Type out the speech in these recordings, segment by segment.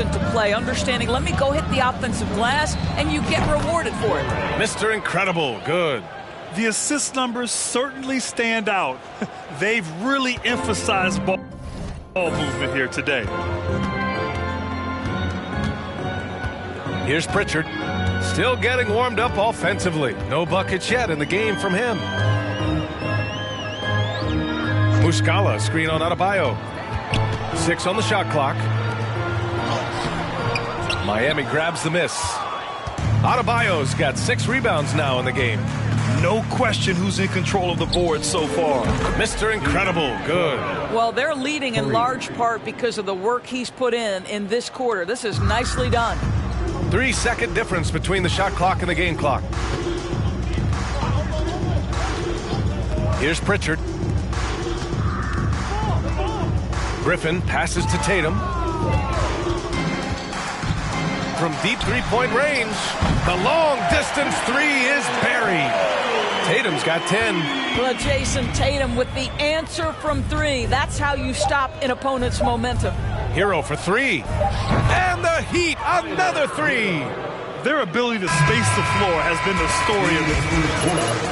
into play, understanding, let me go hit the offensive glass, and you get rewarded for it. Mr. Incredible, good. The assist numbers certainly stand out. They've really emphasized ball movement here today. Here's Pritchard. Still getting warmed up offensively. No buckets yet in the game from him. Muscala, screen on Adebayo. 6 on the shot clock. Miami grabs the miss. Adebayo's got 6 rebounds now in the game. No question who's in control of the board so far. Mr. Incredible, good. Well, they're leading in large part because of the work he's put in this quarter. This is nicely done. 3-second difference between the shot clock and the game clock. Here's Pritchard. Griffin passes to Tatum. From deep three-point range, the long-distance 3 is buried. Tatum's got 10. Well, Jason Tatum with the answer from 3. That's how you stop an opponent's momentum. Hero for 3. And the Heat, another 3. Their ability to space the floor has been the story of this.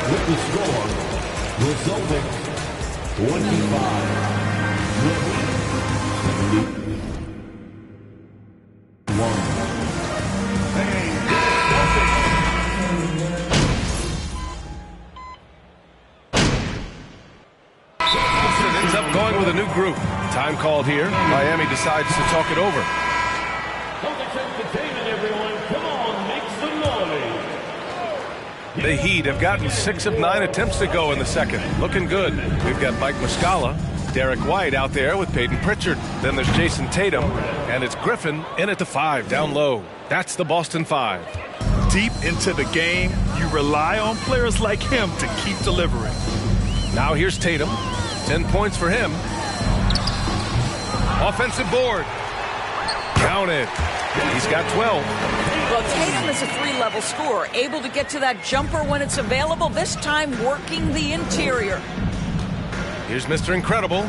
With the score, resulting 25-71. Ends up going with a new group. Time called here. Miami decides to talk it over. The Heat have gotten 6 of 9 attempts to go in the second. Looking good. We've got Mike Muscala, Derek White out there with Peyton Pritchard. Then there's Jason Tatum, and it's Griffin in at the 5 down low. That's the Boston 5. Deep into the game, you rely on players like him to keep delivering. Now here's Tatum. 10 points for him. Offensive board. Count it. He's got 12. Well, Tatum is a 3-level scorer, able to get to that jumper when it's available, this time working the interior. Here's Mr. Incredible.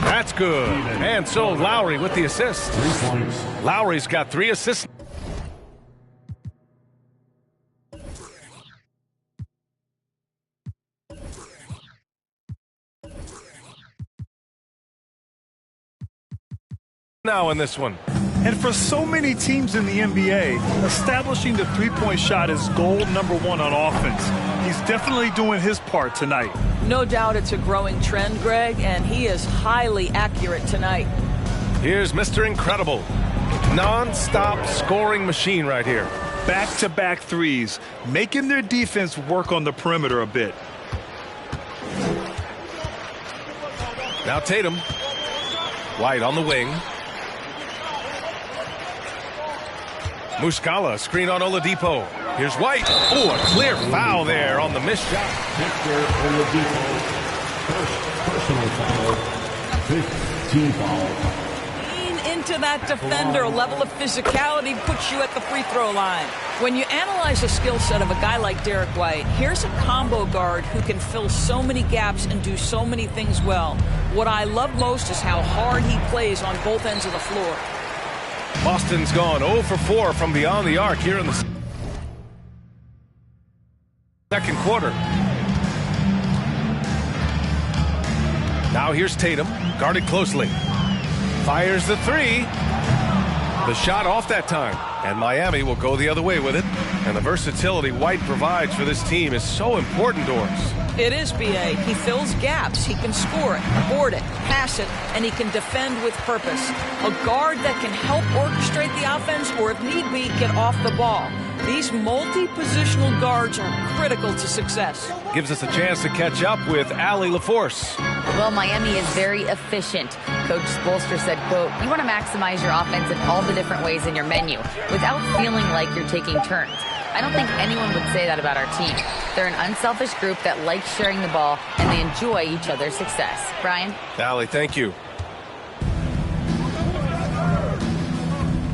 That's good. And so Lowry with the assist. 3 points. Lowry's got 3 assists. Now in this one. And for so many teams in the NBA, establishing the three-point shot is goal number 1 on offense. He's definitely doing his part tonight. No doubt it's a growing trend, Greg, and he is highly accurate tonight. Here's Mr. Incredible. Non-stop scoring machine right here. Back-to-back threes, making their defense work on the perimeter a bit. Now Tatum. White on the wing. Muscala, screen on Oladipo. Here's White. Oh, a clear foul there on the missed shot. Victor Oladipo, first personal foul, 15 foul. Lean into that defender. A level of physicality puts you at the free throw line. When you analyze the skill set of a guy like Derek White, here's a combo guard who can fill so many gaps and do so many things well. What I love most is how hard he plays on both ends of the floor. Boston's gone 0 for 4 from beyond the arc here in the second quarter. Now here's Tatum, guarded closely. Fires the 3. The shot off that time. And Miami will go the other way with it. And the versatility White provides for this team is so important to us. It is, B.A. He fills gaps. He can score it, board it, pass it, and he can defend with purpose. A guard that can help orchestrate the offense or, if need be, get off the ball. These multi-positional guards are critical to success. Gives us a chance to catch up with Allie LaForce. Well, Miami is very efficient. Coach Spoelstra said, quote, you want to maximize your offense in all the different ways in your menu without feeling like you're taking turns. I don't think anyone would say that about our team. They're an unselfish group that likes sharing the ball, and they enjoy each other's success. Brian? Allie, thank you.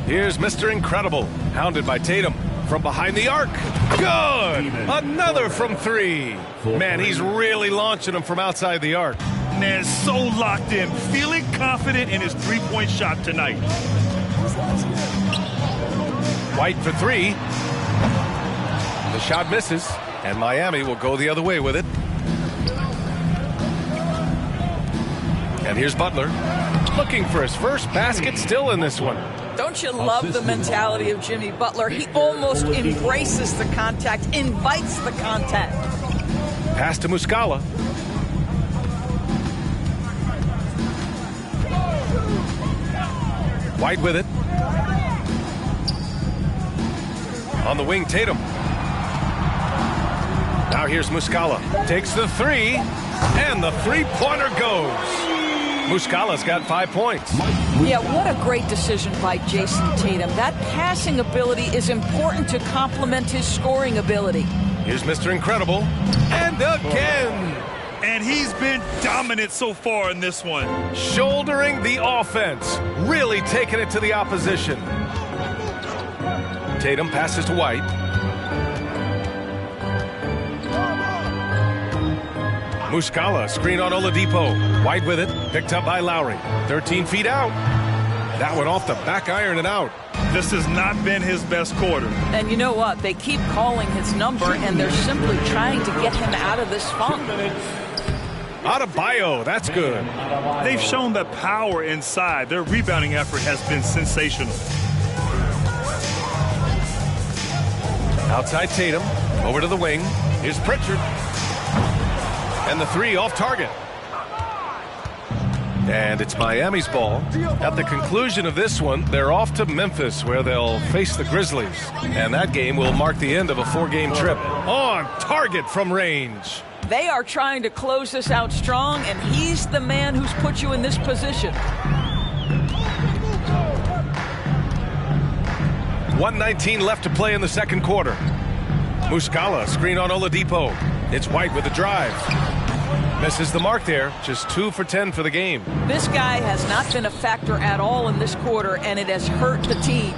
Here's Mr. Incredible, hounded by Tatum. From behind the arc. Good! Another from 3. Man, he's really launching them from outside the arc. Man, so locked in, feeling confident in his three-point shot tonight. White for three. The shot misses, and Miami will go the other way with it. And here's Butler, looking for his first basket still in this one. Don't you love the mentality of Jimmy Butler? He almost embraces the contact, invites the contact. Pass to Muscala. White with it. On the wing, Tatum. Now here's Muscala. Takes the three, and the three-pointer goes. Muscala's got 5 points. Yeah, what a great decision by Jason Tatum. That passing ability is important to complement his scoring ability. Here's Mr. Incredible. And again. And he's been dominant so far in this one. Shouldering the offense. Really taking it to the opposition. Tatum passes to White. Muscala, screen on Oladipo. White with it, picked up by Lowry. 13 feet out. That one off the back iron and out. This has not been his best quarter. And you know what? They keep calling his number, and they're simply trying to get him out of this funk. Adebayo, that's good. They've shown the power inside. Their rebounding effort has been sensational. Outside Tatum, over to the wing. Here's Pritchard. And the three off target. And it's Miami's ball. At the conclusion of this one, they're off to Memphis, where they'll face the Grizzlies. And that game will mark the end of a 4-game trip. On target from range. They are trying to close this out strong, and he's the man who's put you in this position. 1:19 left to play in the second quarter. Muscala, screen on Oladipo. It's White with the drive. Misses the mark there. Just 2 for 10 for the game. This guy has not been a factor at all in this quarter, and it has hurt the team.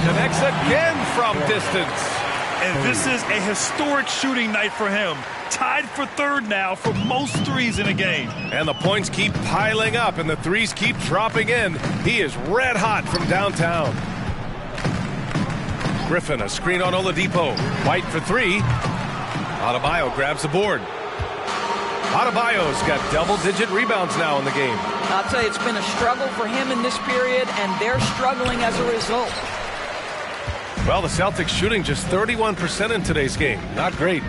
Connects again from distance. And this is a historic shooting night for him. Tied for third now for most threes in a game. And the points keep piling up, and the threes keep dropping in. He is red hot from downtown. Griffin, a screen on Oladipo. White for three. Adebayo grabs the board. Adebayo's got double-digit rebounds now in the game. I'll tell you, it's been a struggle for him in this period, and they're struggling as a result. Well, the Celtics shooting just 31% in today's game. Not great.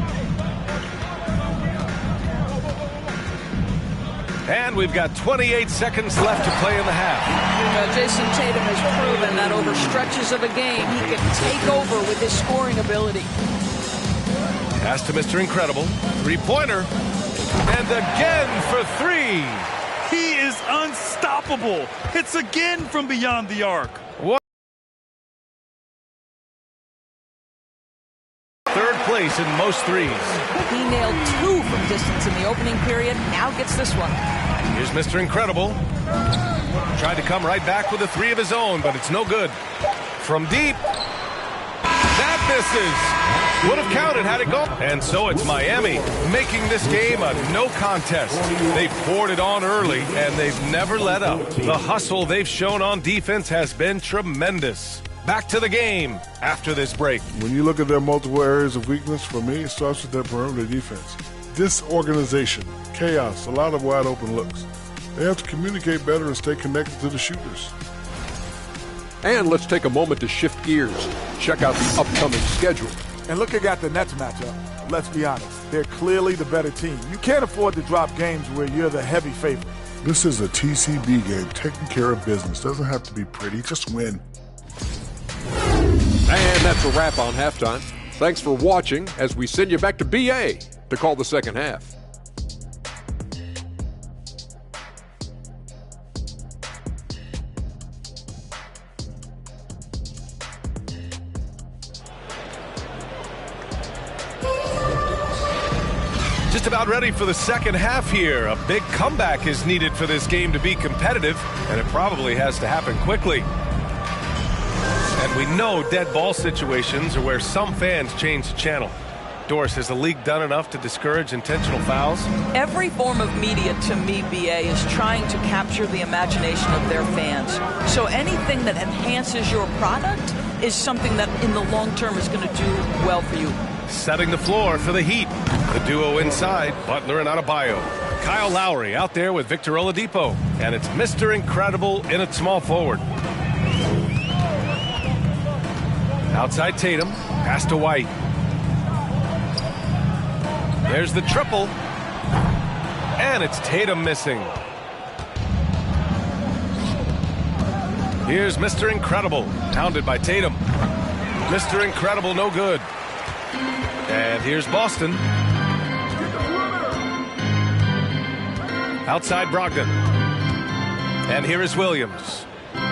And we've got 28 seconds left to play in the half. Jason Tatum has proven that over stretches of a game, he can take over with his scoring ability. Pass to Mr. Incredible. Three-pointer. And again for three. He is unstoppable. Hits again from beyond the arc. What? Third place in most threes. He nailed 2 from distance in the opening period. Now gets this one. Here's Mr. Incredible. Tried to come right back with a three of his own, but it's no good. From deep. That misses. Would have counted had it gone. And so it's Miami making this game a no contest. They poured it on early, and they've never let up. The hustle they've shown on defense has been tremendous. Back to the game after this break. When you look at their multiple areas of weakness, for me, it starts with their perimeter defense. Disorganization, chaos, a lot of wide open looks. They have to communicate better and stay connected to the shooters. And let's take a moment to shift gears. Check out the upcoming schedule. And looking at the Nets matchup, let's be honest, they're clearly the better team. You can't afford to drop games where you're the heavy favorite. This is a TCB game, taking care of business. Doesn't have to be pretty, just win. And that's a wrap on halftime. Thanks for watching as we send you back to BA to call the second half. Just about ready for the second half here. A big comeback is needed for this game to be competitive, and it probably has to happen quickly. And we know dead ball situations are where some fans change the channel. Doris, has the league done enough to discourage intentional fouls? Every form of media, to me, BA, is trying to capture the imagination of their fans. So anything that enhances your product is something that in the long term is going to do well for you. Setting the floor for the Heat. The duo inside, Butler and Adebayo. Kyle Lowry out there with Victor Oladipo. And it's Mr. Incredible in at small forward. Outside Tatum, pass to White. There's the triple. And it's Tatum missing. Here's Mr. Incredible, pounded by Tatum. Mr. Incredible, no good. And here's Boston. Outside Brogdon. And here is Williams.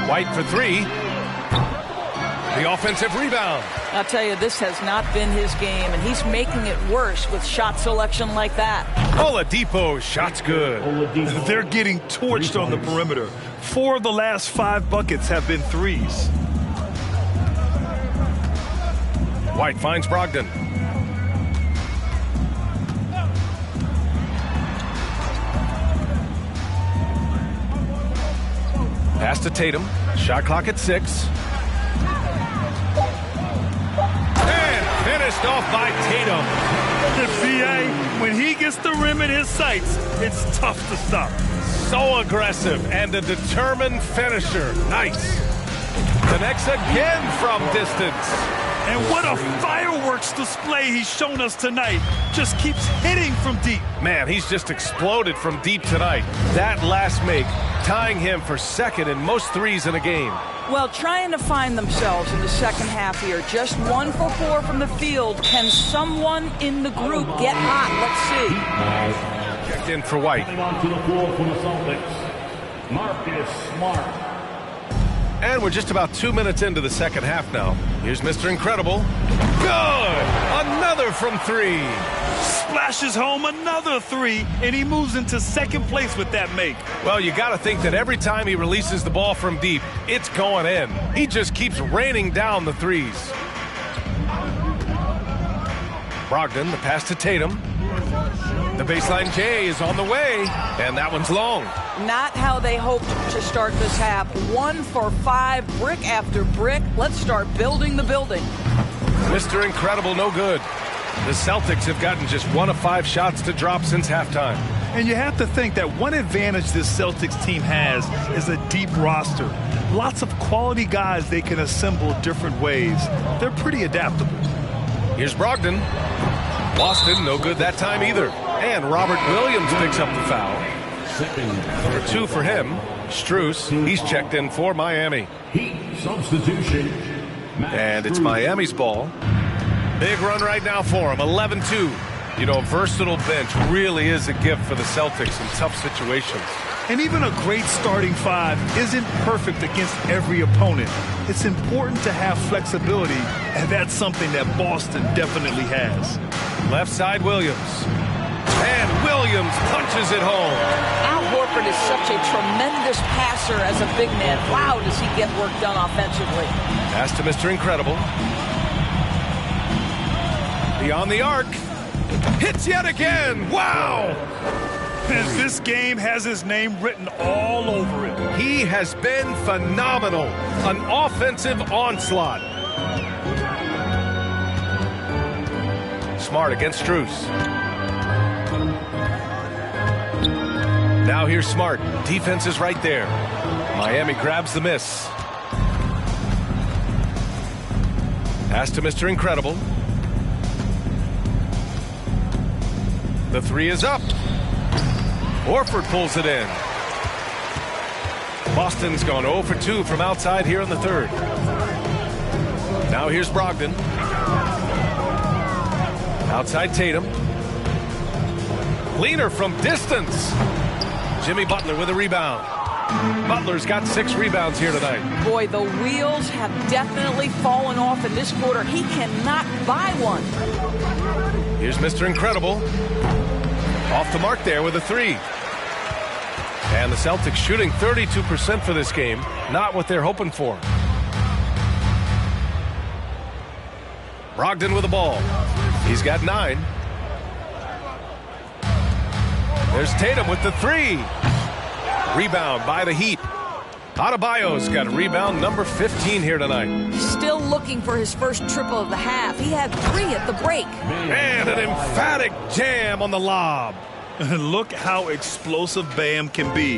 White for three. The offensive rebound. I'll tell you, this has not been his game, and he's making it worse with shot selection like that. Oladipo, shot's good. They're getting torched on the perimeter. 4 of the last 5 buckets have been threes. White finds Brogdon. Pass to Tatum. Shot clock at 6. And finished off by Tatum. The BA, when he gets the rim in his sights, it's tough to stop. So aggressive and a determined finisher. Nice. Connects again from distance. And what a fireworks display he's shown us tonight. Just keeps hitting from deep. Man, he's just exploded from deep tonight. That last make, tying him for second in most threes in a game. Well, trying to find themselves in the second half here. Just 1 for 4 from the field. Can someone in the group get hot? Let's see. Checked in for White. Onto the floor for the Celtics, Marcus Smart. And we're just about 2 minutes into the second half now. Here's Mr. Incredible. Good! Another from 3. Splashes home another 3, and he moves into second place with that make. Well, you got to think that every time he releases the ball from deep, it's going in. He just keeps raining down the threes. Brogdon, the pass to Tatum. The baseline J is on the way, and that one's long. Not how they hoped to start this half. 1 for 5, brick after brick. Let's start building the building. Mr. Incredible, no good. The Celtics have gotten just 1 of 5 shots to drop since halftime. And you have to think that one advantage this Celtics team has is a deep roster. Lots of quality guys they can assemble different ways. They're pretty adaptable. Here's Brogdon. Boston, no good that time either. And Robert Williams picks up the foul. Number 2 for him. Strus, he's checked in for Miami. Heat substitution. And it's Miami's ball. Big run right now for him, 11-2. You know, a versatile bench really is a gift for the Celtics in tough situations. And even a great starting 5 isn't perfect against every opponent. It's important to have flexibility, and that's something that Boston definitely has. Left side, Williams. And Williams punches it home. Al Horford is such a tremendous passer as a big man. Wow, does he get work done offensively. Pass to Mr. Incredible. Beyond the arc. Hits yet again. Wow! And this game has his name written all over it. He has been phenomenal. An offensive onslaught. Smart against Strus. Now here's Smart. Defense is right there. Miami grabs the miss. Pass to Mr. Incredible. The 3 is up. Horford pulls it in. Boston's gone 0 for 2 from outside here in the 3rd. Now here's Brogdon. Outside Tatum. Leaner from distance. Jimmy Butler with a rebound. Butler's got 6 rebounds here tonight. Boy, the wheels have definitely fallen off in this quarter. He cannot buy one. Here's Mr. Incredible. Off the mark there with a 3. And the Celtics shooting 32% for this game. Not what they're hoping for. Brogdon with the ball. He's got 9. There's Tatum with the 3. Rebound by the Heat. Adebayo's got rebound number 15 here tonight. Still looking for his first triple of the half. He had 3 at the break. And an emphatic jam on the lob. Look how explosive Bam can be.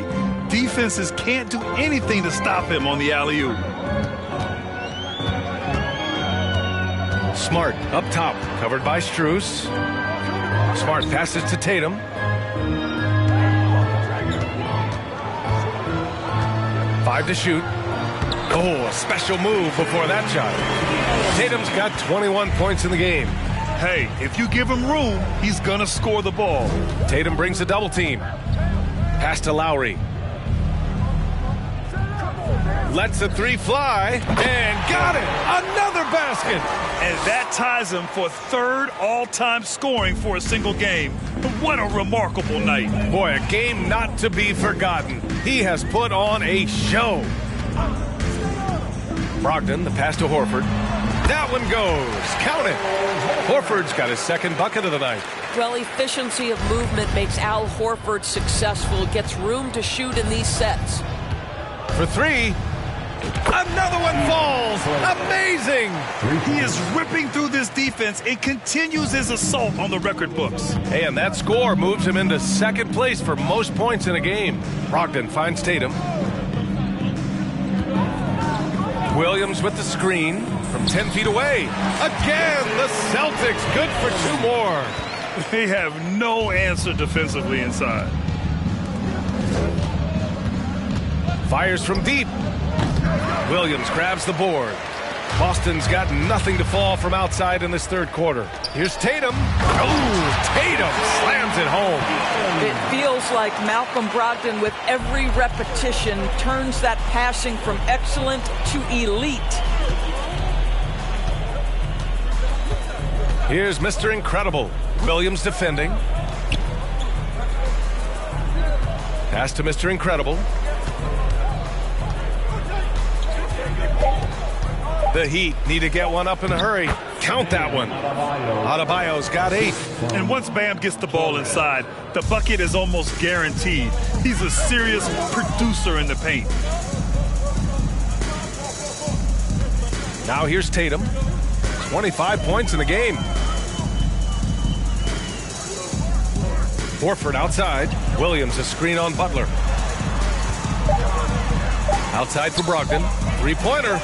Defenses can't do anything to stop him on the alley-oop. Smart up top, covered by Strus. Smart passes to Tatum. Five to shoot. Oh, a special move before that shot. Tatum's got 21 points in the game. Hey, if you give him room, he's gonna score the ball. Tatum brings a double team. Pass to Lowry. Lets the 3 fly and got it. Another basket. And that ties him for 3rd all-time scoring for a single game. What a remarkable night. Boy, a game not to be forgotten. He has put on a show. Brogdon, the pass to Horford. That one goes. Count it. Horford's got his 2nd bucket of the night. Well, efficiency of movement makes Al Horford successful. Gets room to shoot in these sets. For 3. Another one falls. Amazing. He is ripping through this defense and continues his assault on the record books. And that score moves him into 2nd place for most points in a game. Brogdon finds Tatum. Williams with the screen from 10 feet away. Again, the Celtics good for 2 more. They have no answer defensively inside. Fires from deep. Williams grabs the board. Boston's got nothing to fall from outside in this 3rd quarter. Here's Tatum. Oh, Tatum slams it home. It feels like Malcolm Brogdon, with every repetition, turns that passing from excellent to elite. Here's Mr. Incredible. Williams defending. Pass to Mr. Incredible. The Heat need to get one up in a hurry. Count that one. Adebayo's got 8. And once Bam gets the ball inside, the bucket is almost guaranteed. He's a serious producer in the paint. Now here's Tatum. 25 points in the game. Horford outside. Williams a screen on Butler. Outside for Brogdon. 3-pointer.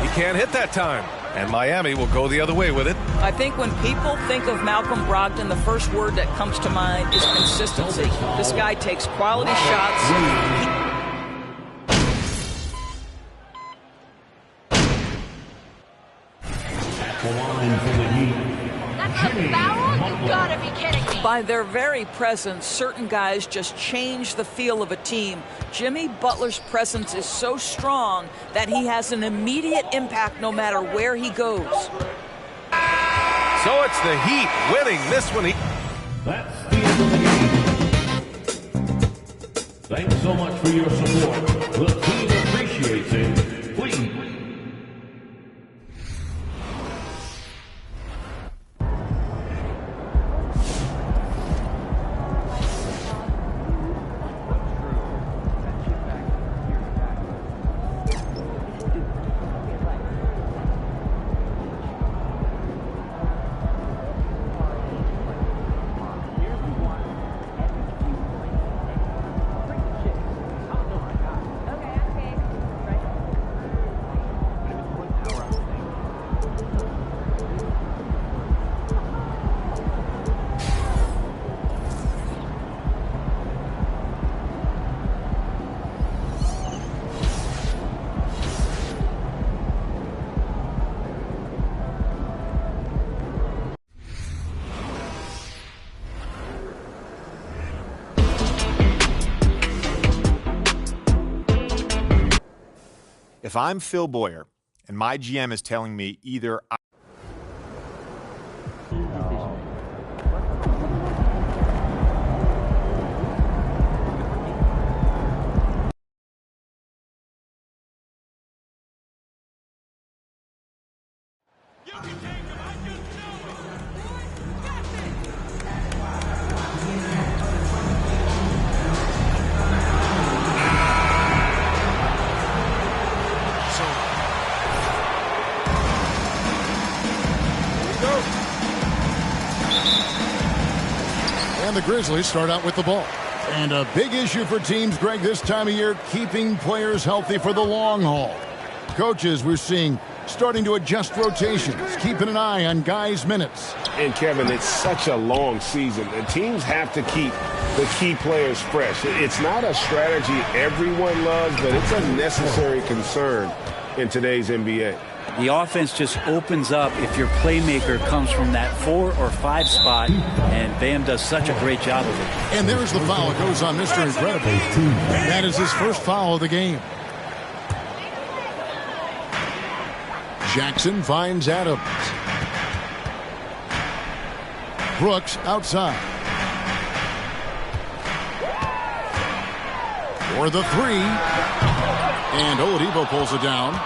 He can't hit that time. And Miami will go the other way with it. I think when people think of Malcolm Brogdon, the first word that comes to mind is consistency. This guy takes quality shots. That's a foul? You gotta be kidding me. By their very presence, certain guys just change the feel of a team. Jimmy Butler's presence is so strong that he has an immediate impact no matter where he goes. So it's the Heat winning this one. That's the end of the game. Thanks so much for your support. The team appreciates it. Please. If I'm Phil Boyer and my GM is telling me either You can And the Grizzlies start out with the ball. And a big issue for teams, Greg, this time of year, keeping players healthy for the long haul. Coaches, we're seeing, starting to adjust rotations, keeping an eye on guys' minutes. And, Kevin, it's such a long season. The teams have to keep the key players fresh. It's not a strategy everyone loves, but it's a necessary concern in today's NBA. The offense just opens up if your playmaker comes from that 4 or 5 spot, and Bam does such a great job of it. And there's the foul. It goes on Mr. Incredible. That is his first foul of the game. Jackson finds Adams. Brooks outside. For the 3. And Oladipo pulls it down.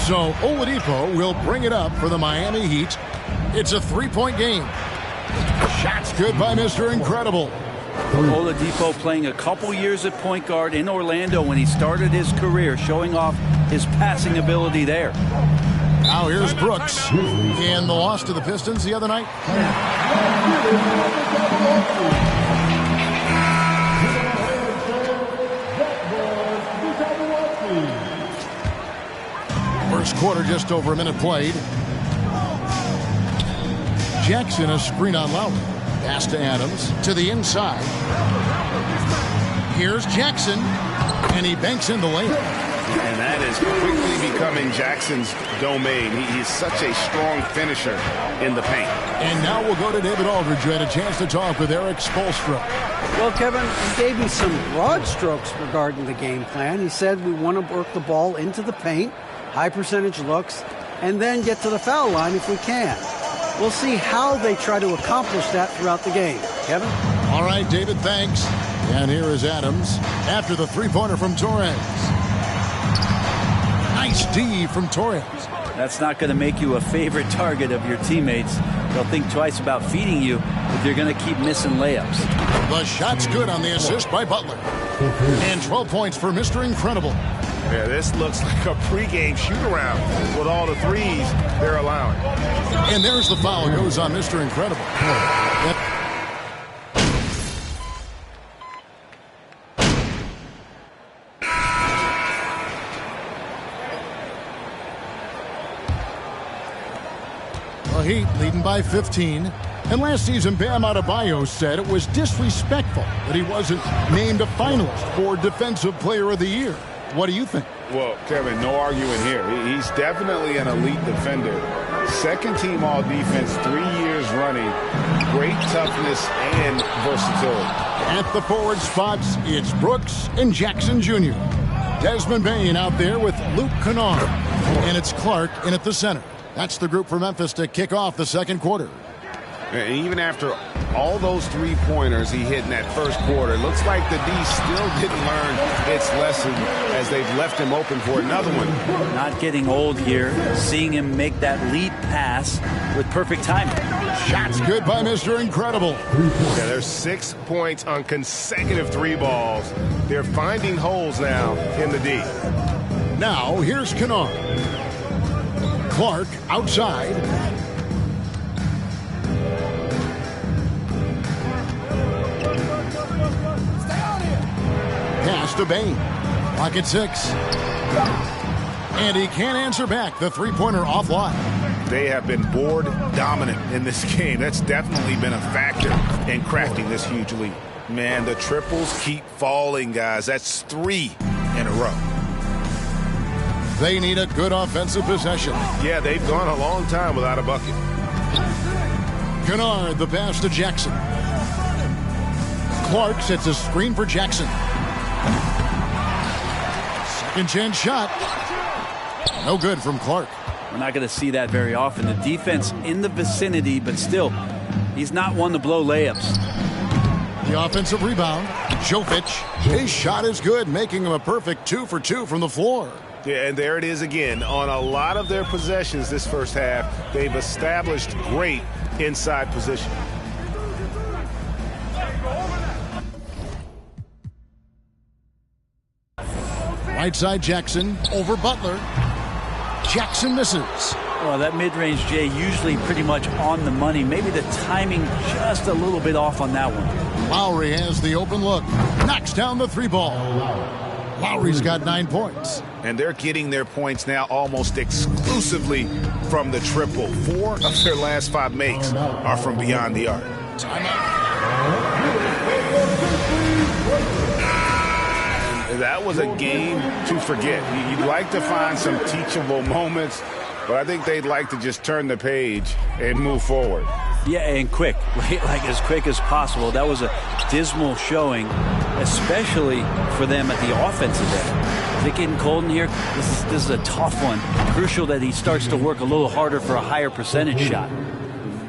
So Oladipo will bring it up for the Miami Heat. It's a 3-point game. Shots good by Mr. Incredible. Oladipo playing a couple years at point guard in Orlando when he started his career, showing off his passing ability there. Now here's Brooks in the loss to the Pistons the other night. First quarter, just over a minute played. Jackson, a screen on Lowry. Pass to Adams to the inside. Here's Jackson, and he banks in the layup. And that is quickly becoming Jackson's domain. He's such a strong finisher in the paint. And now we'll go to David Aldridge, who had a chance to talk with Eric Spoelstra. Well, Kevin, he gave me some broad strokes regarding the game plan. He said we want to work the ball into the paint, high percentage looks, and then get to the foul line if we can. We'll see how they try to accomplish that throughout the game. Kevin? All right, David, thanks. And here is Adams after the three-pointer from Torres. Nice D from Torres. That's not going to make you a favorite target of your teammates. They'll think twice about feeding you if you're going to keep missing layups. The shot's good on the assist by Butler. And 12 points for Mr. Incredible. Yeah, this looks like a pregame shoot-around with all the threes they're allowing. And there's the foul. It goes on Mr. Incredible. The Heat leading by 15. And last season, Bam Adebayo said it was disrespectful that he wasn't named a finalist for Defensive Player of the Year. What do you think? Well, Kevin, no arguing here. He's definitely an elite defender. Second team all defense 3 years running. Great toughness and versatility. At the forward spots, it's Brooks and Jackson Jr. Desmond Bane out there with Luke Kennard. And it's Clark in at the center. That's the group for Memphis to kick off the second quarter. And even after all those three-pointers he hit in that first quarter, looks like the D still didn't learn its lesson as they've left him open for another one. Not getting old here. Seeing him make that lead pass with perfect timing. Shots good by Mr. Incredible. Yeah, there's 6 points on consecutive 3 balls. They're finding holes now in the D. Now here's Kennard. Clark outside. Pass to Bane. Clock at 6. And he can't answer back. The three-pointer offline. They have been board dominant in this game. That's definitely been a factor in crafting this huge lead. Man, the triples keep falling, guys. That's 3 in a row. They need a good offensive possession. Yeah, they've gone a long time without a bucket. Kennard, the pass to Jackson. Clark sets a screen for Jackson. Second chance shot. No good from Clark. We're not going to see that very often. The defense in the vicinity, but still, he's not one to blow layups. The offensive rebound. Jovic. His shot is good, making him a perfect 2 for 2 from the floor. Yeah, and there it is again. On a lot of their possessions this first half, they've established great inside position. Right side Jackson over Butler. Jackson misses. Well, that mid-range, Jay, usually pretty much on the money. Maybe the timing just a little bit off on that one. Lowry has the open look. Knocks down the 3-ball. Lowry's got 9 points. And they're getting their points now almost exclusively from the triple. 4 of their last 5 makes are from beyond the arc. That was a game to forget. You'd like to find some teachable moments, but I think they'd like to just turn the page and move forward. Yeah, and quick, like as quick as possible. That was a dismal showing, especially for them at the offensive end. Is it getting cold in here? This is a tough one. Crucial that he starts to work a little harder for a higher percentage shot.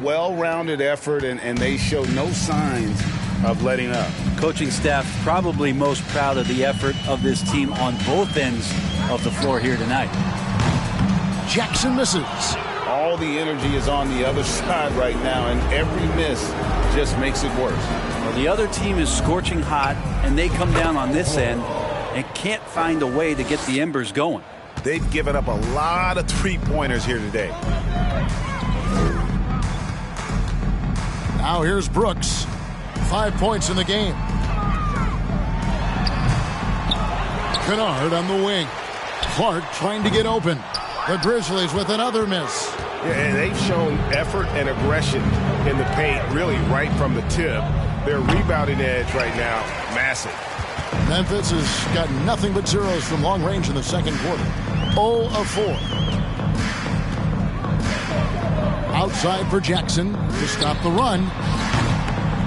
Well-rounded effort, and they show no signs of letting up. Coaching staff probably most proud of the effort of this team on both ends of the floor here tonight. Jackson misses. All the energy is on the other side right now, and every miss just makes it worse. Well, the other team is scorching hot, and they come down on this end and can't find a way to get the embers going. They've given up a lot of three-pointers here today. Now here's Brooks. 5 points in the game. Kennard on the wing. Clark trying to get open. The Grizzlies with another miss. Yeah, and they've shown effort and aggression in the paint, really right from the tip. Their rebounding edge right now, massive. Memphis has got nothing but zeros from long range in the second quarter. 0 of 4. Outside for Jackson to stop the run.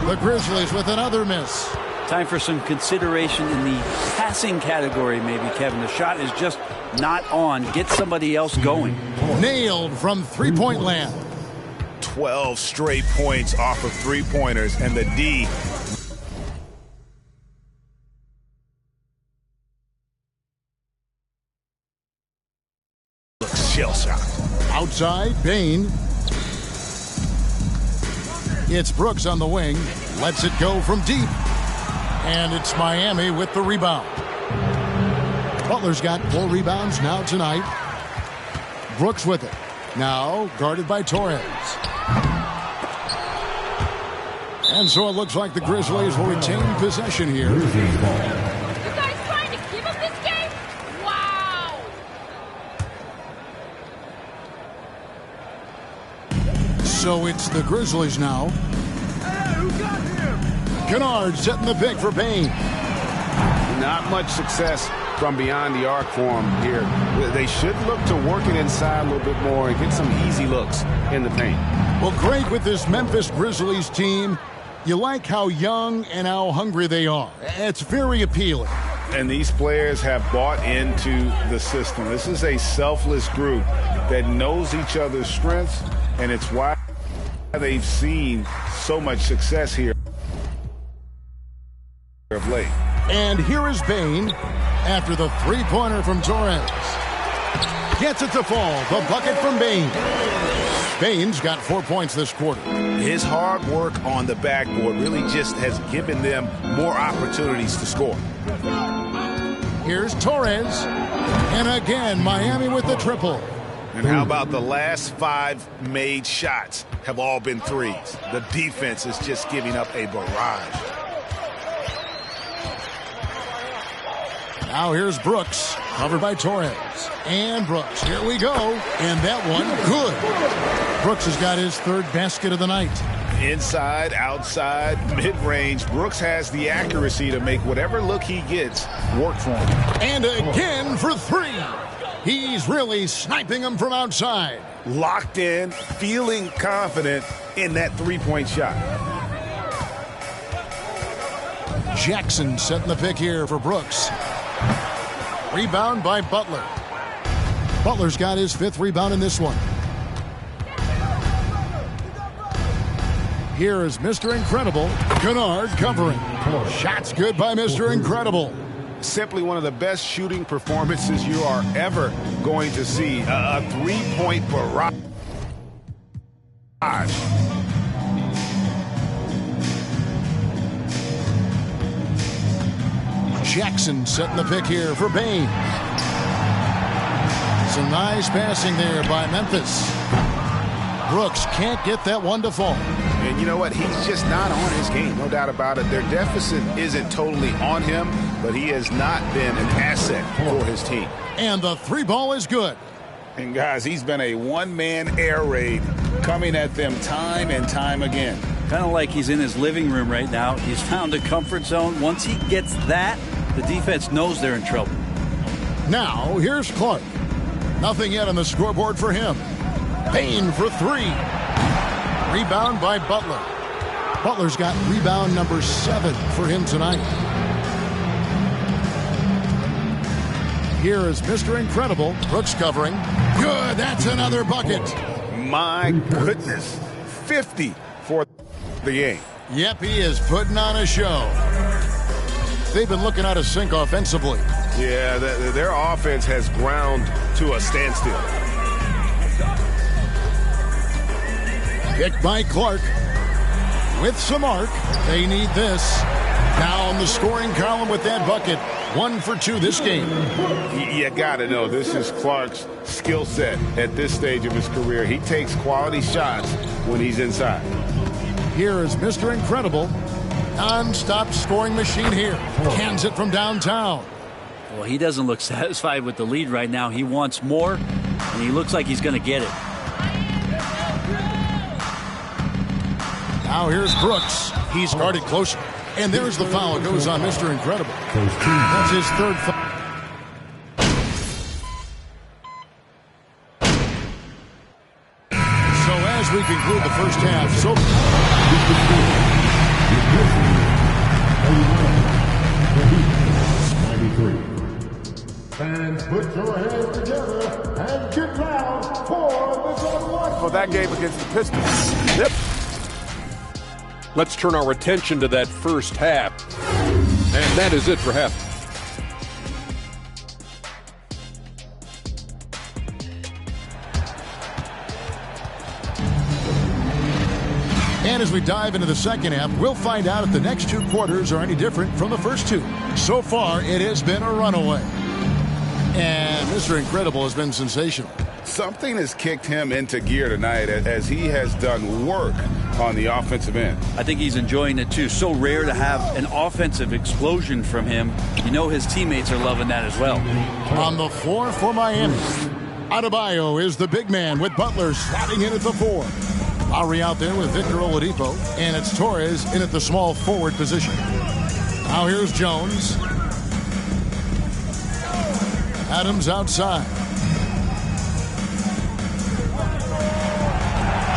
The Grizzlies with another miss. Time for some consideration in the passing category, maybe, Kevin. The shot is just not on. Get somebody else going. Nailed from three-point land. 12 straight points off of three-pointers, and the D looks shell-shocked. Outside, Bain. It's Brooks on the wing. Lets it go from deep. And it's Miami with the rebound. Butler's got 4 rebounds now tonight. Brooks with it. Now guarded by Torres. And so it looks like the Grizzlies will retain possession here. You guys trying to give him this game? Wow! So it's the Grizzlies now. Kennard setting the pick for Bain. Not much success from beyond the arc for them here. They should look to work it inside a little bit more and get some easy looks in the paint. Well, Greg, with this Memphis Grizzlies team, you like how young and how hungry they are. It's very appealing. And these players have bought into the system. This is a selfless group that knows each other's strengths, and it's why they've seen so much success here of late. And here is Bain after the three-pointer from Torres. Gets it to fall. The bucket from Bain. Bain's got 4 points this quarter. His hard work on the backboard really just has given them more opportunities to score. Here's Torres. And again, Miami with the triple. And how about the last 5 made shots have all been threes? The defense is just giving up a barrage. Now here's Brooks, covered by Torres. And Brooks, here we go. And that one, good. Brooks has got his 3rd basket of the night. Inside, outside, mid-range, Brooks has the accuracy to make whatever look he gets work for him. And again for 3. He's really sniping them from outside. Locked in, feeling confident in that three-point shot. Jackson setting the pick here for Brooks. Rebound by Butler. Butler's got his 5th rebound in this one. Here is Mr. Incredible. Kennard covering. Shots good by Mr. Incredible. Simply one of the best shooting performances you are ever going to see. A three-point barrage. Jackson setting the pick here for Bain. Some nice passing there by Memphis. Brooks can't get that one to fall. And you know what? He's just not on his game, no doubt about it. Their deficit isn't totally on him, but he has not been an asset for his team. And the three ball is good. And guys, he's been a one-man air raid coming at them time and time again. Kind of like he's in his living room right now. He's found a comfort zone. Once he gets that, the defense knows they're in trouble. Now, here's Clark. Nothing yet on the scoreboard for him. Payne for three. Rebound by Butler. Butler's got rebound number 7 for him tonight. Here is Mr. Incredible. Brooks covering. Good. That's another bucket. My goodness. 50 for the game. Yep, he is putting on a show. They've been looking out of sync offensively. Yeah, their offense has ground to a standstill. Picked by Clark. With some arc. They need this. Down the scoring column with that bucket. 1 for 2 this game. You got to know, this is Clark's skill set at this stage of his career. He takes quality shots when he's inside. Here is Mr. Incredible. Non-stop scoring machine here. Cans it from downtown. Well, he doesn't look satisfied with the lead right now. He wants more, and he looks like he's going to get it. Now here's Brooks. He's guarded closer. And there's the foul. It goes on Mr. Incredible. That's his third foul. So as we conclude the first half, Fans, put your hands together and get loud for the John Washington. For that game against the Pistons. Yep. Let's turn our attention to that first half. And that is it for half. And as we dive into the second half, we'll find out if the next 2 quarters are any different from the first 2. So far, it has been a runaway. And Mr. Incredible has been sensational. Something has kicked him into gear tonight as he has done work on the offensive end. I think he's enjoying it too. So rare to have an offensive explosion from him. You know his teammates are loving that as well. On the floor for Miami, Adebayo is the big man with Butler slotting in at the 4. Lowry out there with Victor Oladipo, and it's Torres in at the small forward position. Now here's Jones. Adams outside.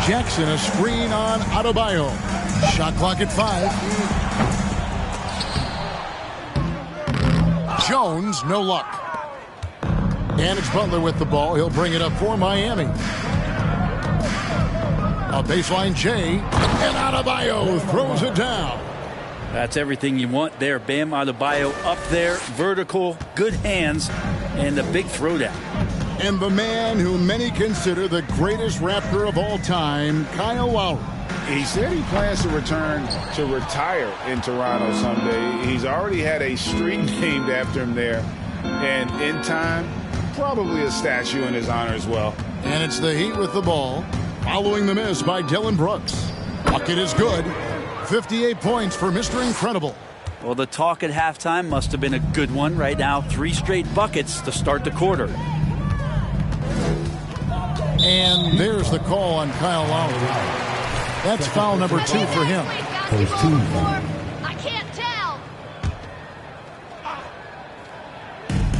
Jackson a screen on Adebayo. Shot clock at 5. Jones, no luck. And it's Butler with the ball. He'll bring it up for Miami. A baseline J, and Adebayo throws it down. That's everything you want there. Bam Adebayo up there, vertical, good hands, and a big throwdown. And the man who many consider the greatest Raptor of all time, Kyle Lowry. He said he plans to return to retire in Toronto someday. He's already had a street named after him there. And in time, probably a statue in his honor as well. And it's the Heat with the ball, following the miss by Dillon Brooks. Bucket is good. 58 points for Mr. Incredible. Well, the talk at halftime must have been a good one. Right now, 3 straight buckets to start the quarter. And there's the call on Kyle Lowry. That's foul number 2 for him. I can't tell.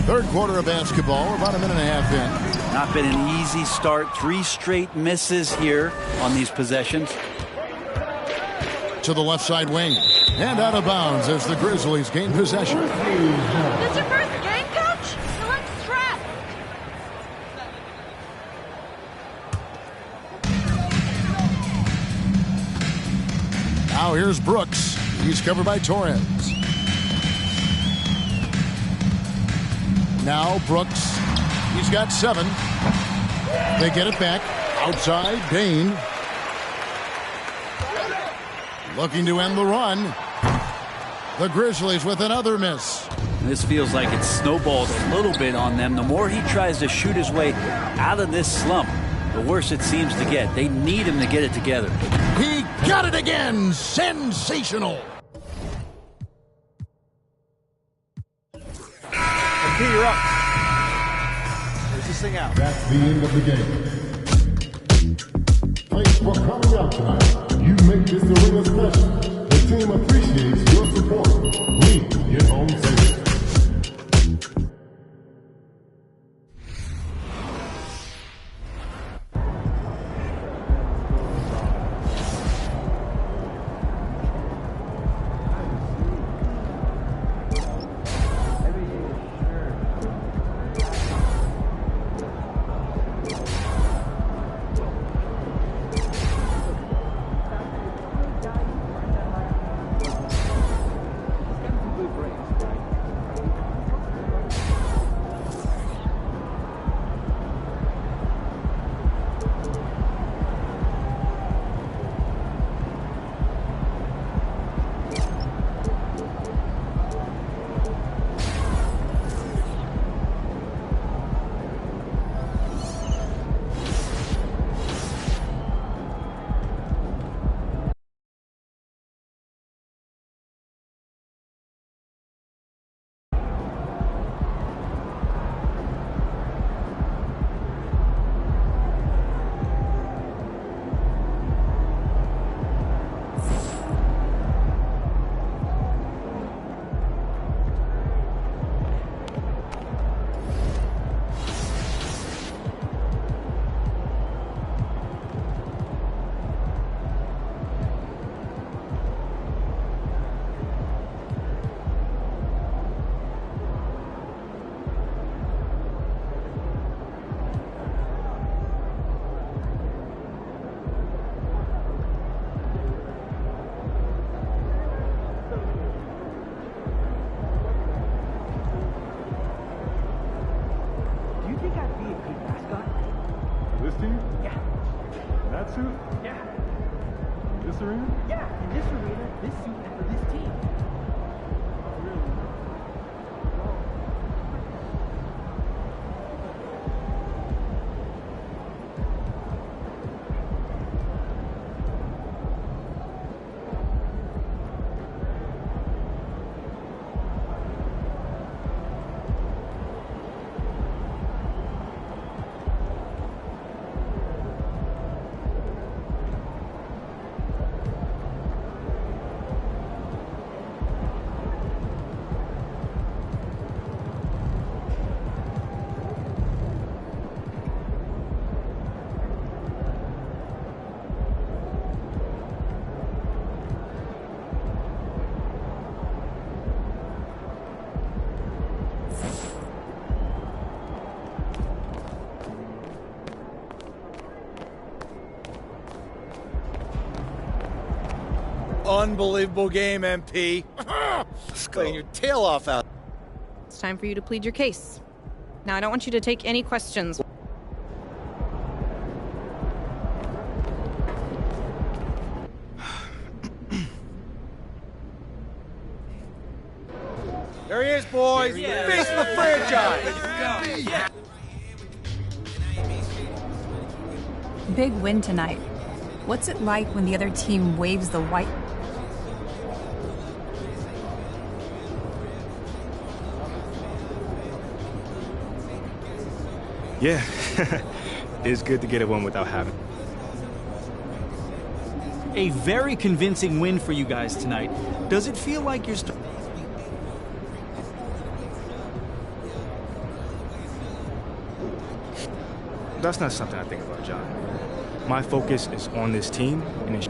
Third quarter of basketball. We're about a minute and a half in. Not been an easy start. 3 straight misses here on these possessions. To the left side wing. And out of bounds as the Grizzlies gain possession. This your first game, Coach? You look stressed. Now here's Brooks. He's covered by Torres. Now Brooks. He's got 7. They get it back. Outside, Payne. Looking to end the run. The Grizzlies with another miss. And this feels like it's snowballed a little bit on them. The more he tries to shoot his way out of this slump, the worse it seems to get. They need him to get it together. He got it again. Sensational. MP, you're up. Close this thing out. That's the end of the game. Thanks for coming out tonight. You make this arena special. The team appreciates your support. Please get home safe. Unbelievable game, MP. Playing your tail off out. It's time for you to plead your case. Now, I don't want you to take any questions. There he is, boys. Face the franchise. Big win tonight. What's it like when the other team waves the white? Yeah, it's good to get a win without having. A very convincing win for you guys tonight. Does it feel like you're That's not something I think about, John. My focus is on this team and